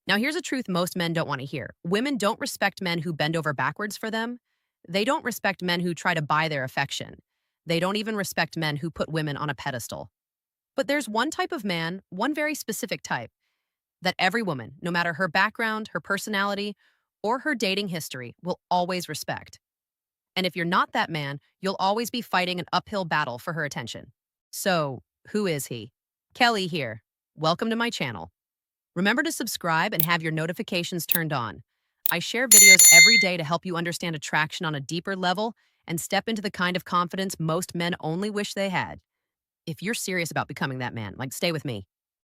Now, here's a truth most men don't want to hear. Women don't respect men who bend over backwards for them. They don't respect men who try to buy their affection. They don't even respect men who put women on a pedestal. But there's one type of man, one very specific type, that every woman, no matter her background, her personality, or her dating history, will always respect. And if you're not that man, you'll always be fighting an uphill battle for her attention. So, who is he? Kelly here. Welcome to my channel. Remember to subscribe and have your notifications turned on. I share videos every day to help you understand attraction on a deeper level and step into the kind of confidence most men only wish they had. If you're serious about becoming that man, stay with me.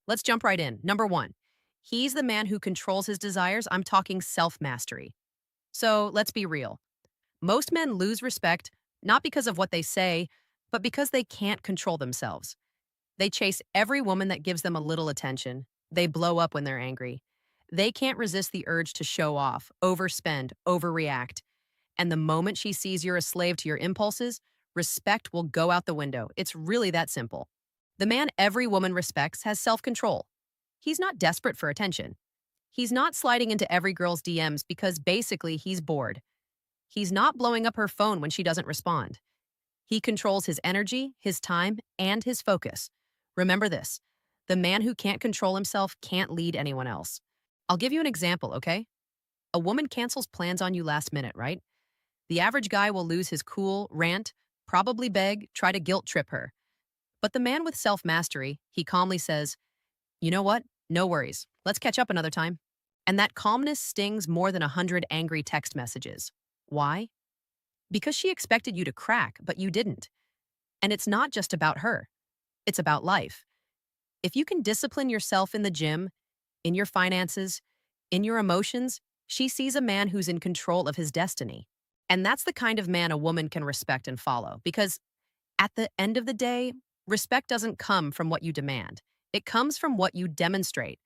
Let's jump right in. Number one, he's the man who controls his desires. I'm talking self-mastery. So let's be real. Most men lose respect, not because of what they say, but because they can't control themselves. They chase every woman that gives them a little attention. They blow up when they're angry. They can't resist the urge to show off, overspend, overreact. And the moment she sees you're a slave to your impulses, respect will go out the window. It's really that simple. The man every woman respects has self-control. He's not desperate for attention. He's not sliding into every girl's DMs because basically he's bored. He's not blowing up her phone when she doesn't respond. He controls his energy, his time, and his focus. Remember this, the man who can't control himself can't lead anyone else. I'll give you an example, okay? A woman cancels plans on you last minute, right? The average guy will lose his cool, rant, probably beg, try to guilt trip her. But the man with self-mastery, he calmly says, you know what? No worries. Let's catch up another time. And that calmness stings more than 100 angry text messages. Why? Because she expected you to crack, but you didn't. And it's not just about her. It's about life. If you can discipline yourself in the gym, in your finances, in your emotions, she sees a man who's in control of his destiny. And that's the kind of man a woman can respect and follow. Because at the end of the day, respect doesn't come from what you demand. It comes from what you demonstrate.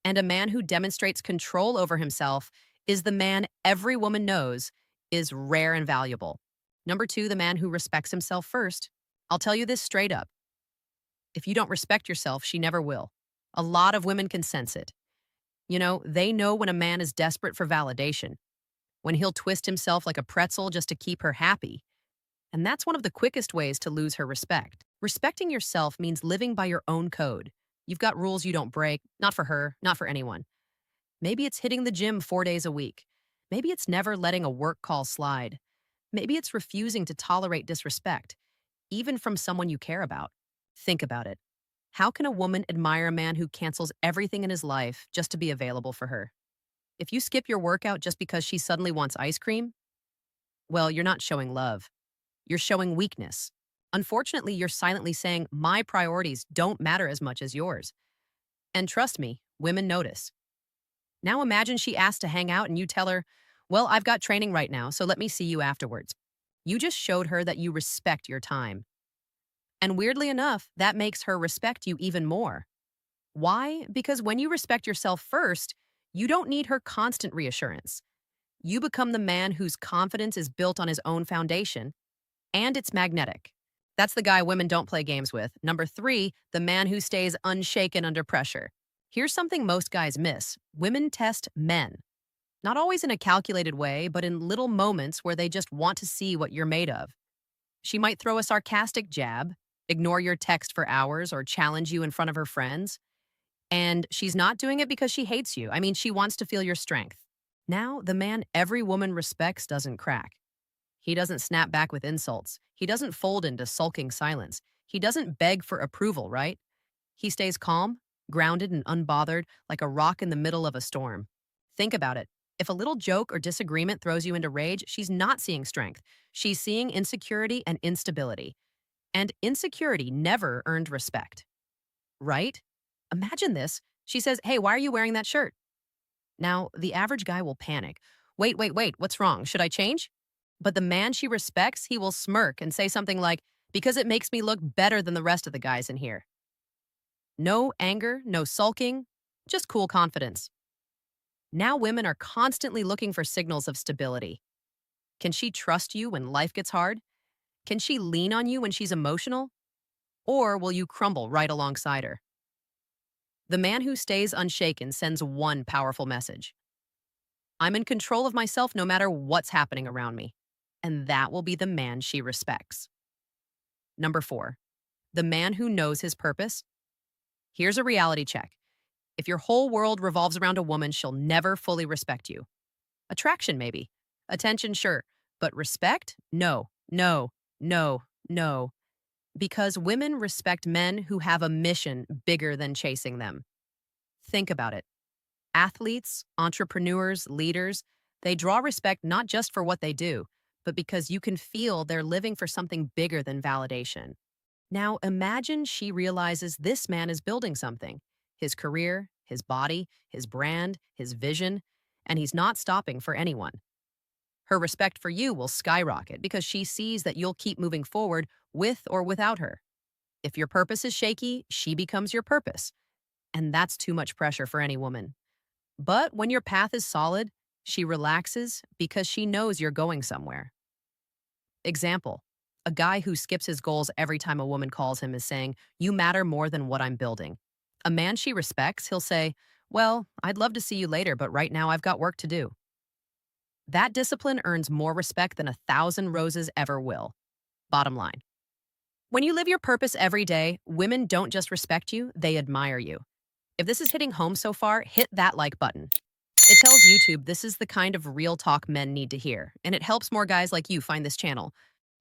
And a man who demonstrates control over himself is the man every woman knows is rare and valuable. Number two, the man who respects himself first. I'll tell you this straight up. If you don't respect yourself, she never will. A lot of women can sense it. They know when a man is desperate for validation, when he'll twist himself like a pretzel just to keep her happy. And that's one of the quickest ways to lose her respect. Respecting yourself means living by your own code. You've got rules you don't break, not for her, not for anyone. Maybe it's hitting the gym 4 days a week. Maybe it's never letting a work call slide. Maybe it's refusing to tolerate disrespect, even from someone you care about. Think about it. How can a woman admire a man who cancels everything in his life just to be available for her? If you skip your workout just because she suddenly wants ice cream, well, you're not showing love. You're showing weakness. Unfortunately, you're silently saying, my priorities don't matter as much as yours. And trust me, women notice. Now imagine she asks to hang out and you tell her, well, I've got training right now, so let me see you afterwards. You just showed her that you respect your time. And weirdly enough, that makes her respect you even more. Why? Because when you respect yourself first, you don't need her constant reassurance. You become the man whose confidence is built on his own foundation, and it's magnetic. That's the guy women don't play games with. Number three, the man who stays unshaken under pressure. Here's something most guys miss. Women test men. Not always in a calculated way, but in little moments where they just want to see what you're made of. She might throw a sarcastic jab, ignore your text for hours, or challenge you in front of her friends. And she's not doing it because she hates you. She wants to feel your strength. Now, the man every woman respects doesn't crack. He doesn't snap back with insults. He doesn't fold into sulking silence. He doesn't beg for approval, right? He stays calm, grounded, and unbothered like a rock in the middle of a storm. Think about it. If a little joke or disagreement throws you into rage, she's not seeing strength. She's seeing insecurity and instability. And insecurity never earned respect. Right? Imagine this. She says, hey, why are you wearing that shirt? Now, the average guy will panic. Wait, what's wrong? Should I change? But the man she respects, he will smirk and say something like, because it makes me look better than the rest of the guys in here. No anger, no sulking, just cool confidence. Now women are constantly looking for signals of stability. Can she trust you when life gets hard? Can she lean on you when she's emotional? Or will you crumble right alongside her? The man who stays unshaken sends one powerful message: I'm in control of myself no matter what's happening around me. And that will be the man she respects. Number 4, the man who knows his purpose. Here's a reality check. If your whole world revolves around a woman, she'll never fully respect you. Attraction, maybe. Attention, sure. But respect? No, no, no, no. Because women respect men who have a mission bigger than chasing them. Think about it. Athletes, entrepreneurs, leaders, they draw respect not just for what they do, but because you can feel they're living for something bigger than validation. Now imagine she realizes this man is building something: his career, his body, his brand, his vision, and he's not stopping for anyone. Her respect for you will skyrocket because she sees that you'll keep moving forward with or without her. If your purpose is shaky, she becomes your purpose. And that's too much pressure for any woman. But when your path is solid, she relaxes because she knows you're going somewhere. Example: a guy who skips his goals every time a woman calls him is saying, "You matter more than what I'm building." A man she respects, he'll say, "Well, I'd love to see you later, but right now I've got work to do." That discipline earns more respect than 1,000 roses ever will. Bottom line: when you live your purpose every day, women don't just respect you, they admire you. If this is hitting home so far, hit that like button. It tells YouTube this is the kind of real talk men need to hear, and it helps more guys like you find this channel.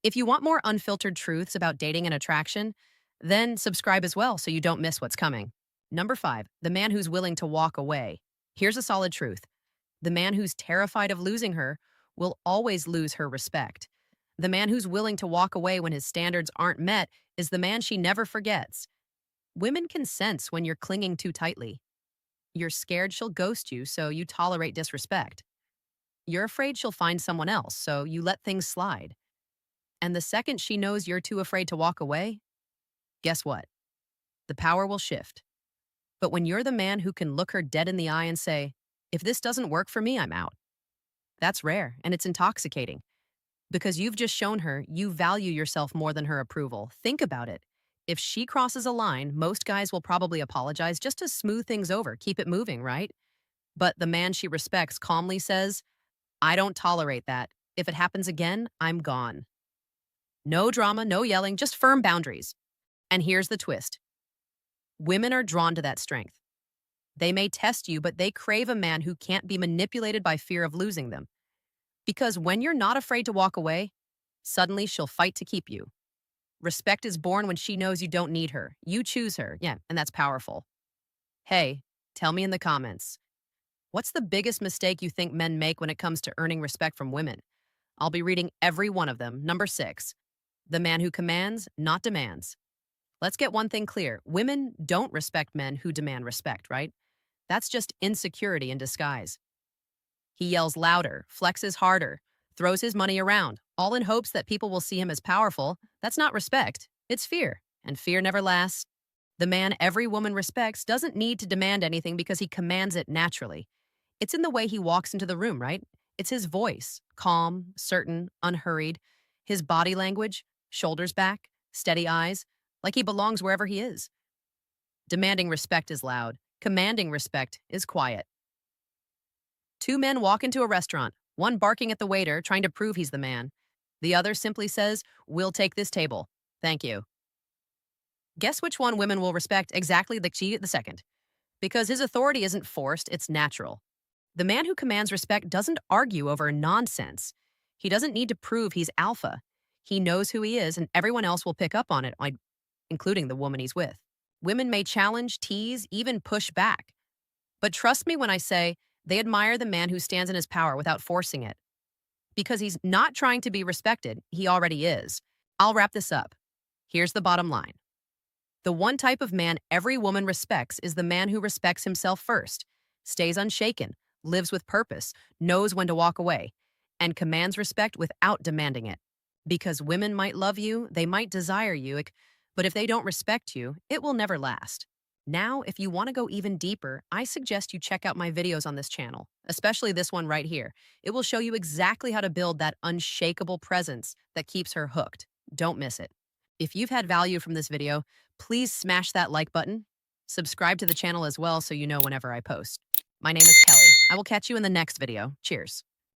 If you want more unfiltered truths about dating and attraction, then subscribe as well so you don't miss what's coming. Number 5, the man who's willing to walk away. Here's a solid truth. The man who's terrified of losing her will always lose her respect. The man who's willing to walk away when his standards aren't met is the man she never forgets. Women can sense when you're clinging too tightly. You're scared she'll ghost you, so you tolerate disrespect. You're afraid she'll find someone else, so you let things slide. And the second she knows you're too afraid to walk away, guess what? The power will shift. But when you're the man who can look her dead in the eye and say, "If this doesn't work for me, I'm out," that's rare and it's intoxicating. Because you've just shown her you value yourself more than her approval. Think about it. If she crosses a line, most guys will probably apologize just to smooth things over, keep it moving, right? But the man she respects calmly says, "I don't tolerate that. If it happens again, I'm gone." No drama, no yelling, just firm boundaries. And here's the twist. Women are drawn to that strength. They may test you, but they crave a man who can't be manipulated by fear of losing them. Because when you're not afraid to walk away, suddenly she'll fight to keep you. Respect is born when she knows you don't need her. You choose her. Yeah, and that's powerful. Hey, tell me in the comments, what's the biggest mistake you think men make when it comes to earning respect from women? I'll be reading every one of them. Number 6, the man who commands, not demands. Let's get one thing clear. Women don't respect men who demand respect, right? That's just insecurity in disguise. He yells louder, flexes harder, throws his money around, all in hopes that people will see him as powerful. That's not respect. It's fear, and fear never lasts. The man every woman respects doesn't need to demand anything because he commands it naturally. It's in the way he walks into the room, right? It's his voice, calm, certain, unhurried. His body language, shoulders back, steady eyes, like he belongs wherever he is. Demanding respect is loud. Commanding respect is quiet. Two men walk into a restaurant, one barking at the waiter, trying to prove he's the man. The other simply says, "We'll take this table. Thank you." Guess which one women will respect exactly the second? Because his authority isn't forced, it's natural. The man who commands respect doesn't argue over nonsense. He doesn't need to prove he's alpha. He knows who he is, and everyone else will pick up on it, including the woman he's with. Women may challenge, tease, even push back. But trust me when I say they admire the man who stands in his power without forcing it. Because he's not trying to be respected, he already is. I'll wrap this up. Here's the bottom line. The one type of man every woman respects is the man who respects himself first, stays unshaken, lives with purpose, knows when to walk away, and commands respect without demanding it. Because women might love you, they might desire you, but if they don't respect you, it will never last. Now, if you want to go even deeper, I suggest you check out my videos on this channel, especially this one right here. It will show you exactly how to build that unshakable presence that keeps her hooked. Don't miss it. If you've had value from this video, please smash that like button, Subscribe to the channel as well so you know whenever I post. My name is Kelly. I will catch you in the next video. Cheers.